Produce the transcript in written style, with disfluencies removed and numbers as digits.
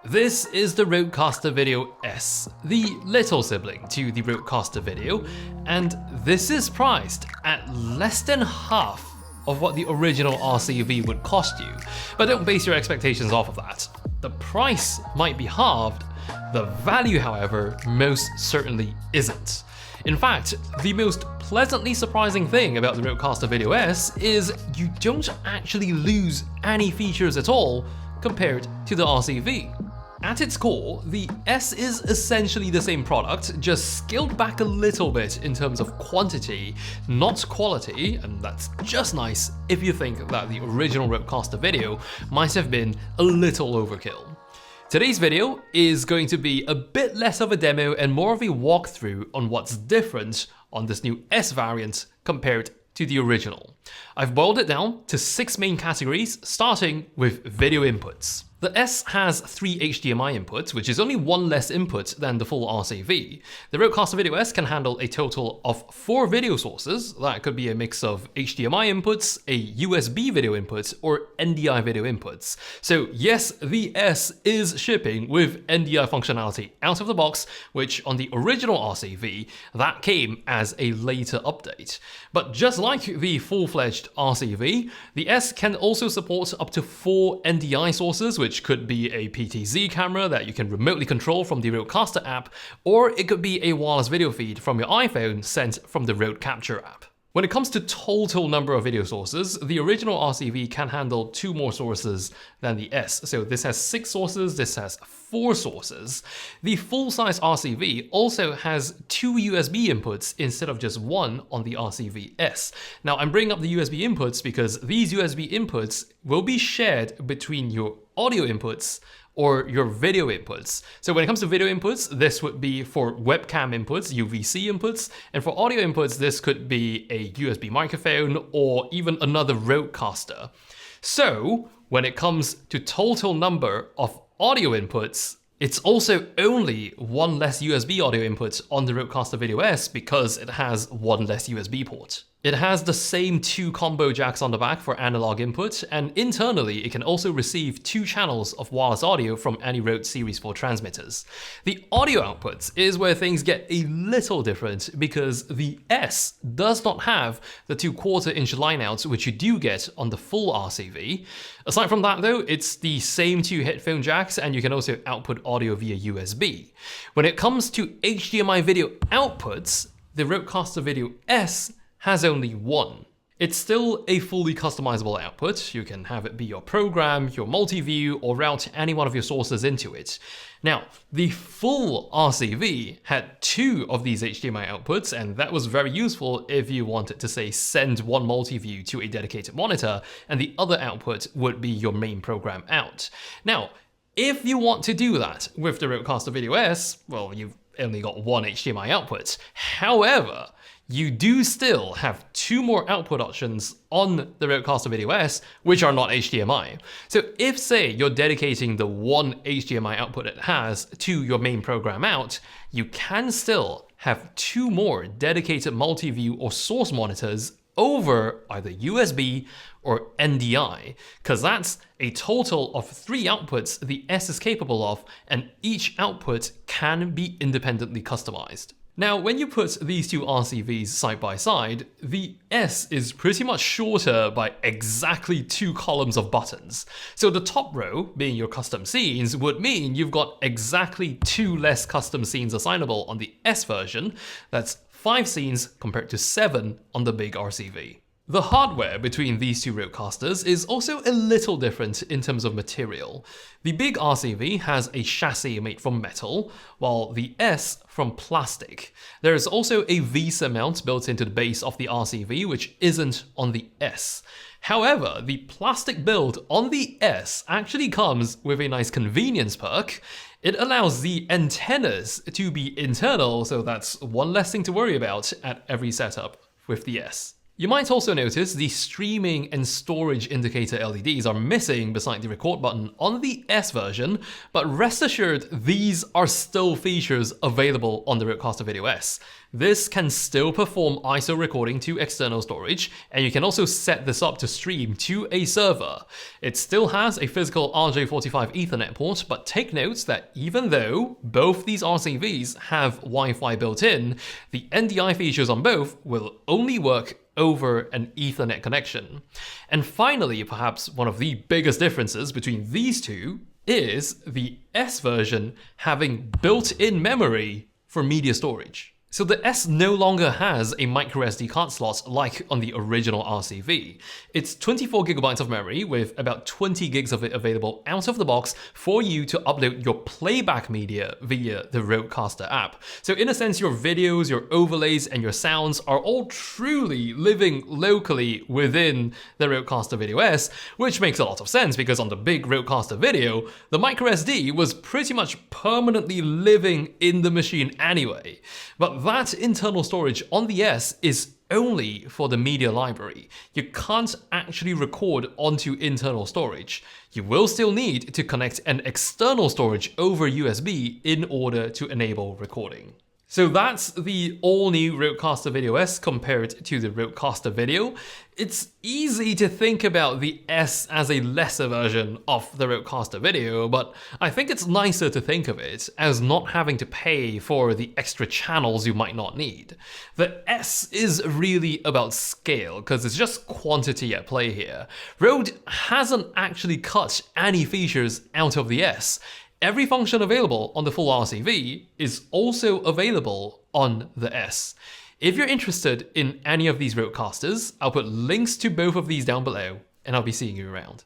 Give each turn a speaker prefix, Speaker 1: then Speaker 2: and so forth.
Speaker 1: This is the RODECASTER Video S, the little sibling to the RODECASTER Video, and this is priced at less than half of what the original RCV would cost you. But don't base your expectations off of that. The price might be halved, the value, however, most certainly isn't. In fact, the most pleasantly surprising thing about the RODECASTER Video S is you don't actually lose any features at all compared to the RCV. At its core, the S is essentially the same product, just scaled back a little bit in terms of quantity, not quality, and that's just nice if you think that the original RODECASTER Video might have been a little overkill. Today's video is going to be a bit less of a demo and more of a walkthrough on what's different on this new S variant compared to the original. I've boiled it down to 6 main categories, starting with video inputs. The S has 3 HDMI inputs, which is only 1 less input than the full RCV. The RODECASTER Video S can handle a total of 4 video sources. That could be a mix of HDMI inputs, a USB video input, or NDI video inputs. So yes, the S is shipping with NDI functionality out of the box, which on the original RCV, that came as a later update. But just like the full-fledged RCV, the S can also support up to 4 NDI sources, which could be a PTZ camera that you can remotely control from the RODECASTER app, or it could be a wireless video feed from your iPhone sent from the Rode Capture app. When it comes to total number of video sources, the original RCV can handle 2 more sources than the S. So this has 6 sources, this has 4 sources. The full-size RCV also has 2 USB inputs instead of just 1 on the RCV S. Now I'm bringing up the USB inputs because these USB inputs will be shared between your audio inputs or your video inputs. So when it comes to video inputs, this would be for webcam inputs, UVC inputs, and for audio inputs, this could be a USB microphone or even another RODECASTER. So when it comes to total number of audio inputs, it's also only 1 less USB audio input on the RODECASTER Video S because it has 1 less USB port. It has the same 2 combo jacks on the back for analog input, and internally it can also receive 2 channels of wireless audio from any Rode Series 4 transmitters. The audio outputs is where things get a little different because the S does not have the 2/4-inch lineouts which you do get on the full RCV. Aside from that though, it's the same 2 headphone jacks and you can also output audio via USB. When it comes to HDMI video outputs, the RODECASTER Video S has only 1. It's still a fully customizable output. You can have it be your program, your multi-view, or route any one of your sources into it. Now, the full RCV had 2 of these HDMI outputs, and that was very useful if you wanted to, say, send one multi-view to a dedicated monitor, and the other output would be your main program out. Now, if you want to do that with the RODECASTER Video S, well, you've only got 1 HDMI output. However, you do still have 2 more output options on the RODECASTER Video S, which are not HDMI. So if, say, you're dedicating the 1 HDMI output it has to your main program out, you can still have 2 more dedicated multi-view or source monitors over either USB or NDI, because that's a total of 3 outputs the S is capable of, and each output can be independently customized. Now, when you put these 2 RCVs side by side, the S is pretty much shorter by exactly 2 columns of buttons. So the top row, being your custom scenes, would mean you've got exactly 2 less custom scenes assignable on the S version. That's 5 scenes compared to 7 on the big RCV. The hardware between these 2 RODECASTERs is also a little different in terms of material. The big RCV has a chassis made from metal, while the S from plastic. There is also a VESA mount built into the base of the RCV, which isn't on the S. However, the plastic build on the S actually comes with a nice convenience perk. It allows the antennas to be internal, so that's one less thing to worry about at every setup with the S. You might also notice the streaming and storage indicator LEDs are missing beside the record button on the S version, but rest assured these are still features available on the RODECASTER Video S. This can still perform ISO recording to external storage, and you can also set this up to stream to a server. It still has a physical RJ45 Ethernet port, but take note that even though both these RCVs have Wi-Fi built in, the NDI features on both will only work over an Ethernet connection. And finally, perhaps one of the biggest differences between these two is the S version having built-in memory for media storage. So the S no longer has a microSD card slot like on the original RCV. It's 24 gigabytes of memory with about 20 gigs of it available out of the box for you to upload your playback media via the RODECASTER app. So in a sense, your videos, your overlays, and your sounds are all truly living locally within the RODECASTER Video S, which makes a lot of sense because on the big RODECASTER video, the microSD was pretty much permanently living in the machine anyway. But that internal storage on the S is only for the media library. You can't actually record onto internal storage. You will still need to connect an external storage over USB in order to enable recording. So that's the all-new RODECASTER Video S compared to the RODECASTER Video. It's easy to think about the S as a lesser version of the RODECASTER Video, but I think it's nicer to think of it as not having to pay for the extra channels you might not need. The S is really about scale, because it's just quantity at play here. Rode hasn't actually cut any features out of the S. Every function available on the full RCV is also available on the S. If you're interested in any of these RODECASTERs, I'll put links to both of these down below, and I'll be seeing you around.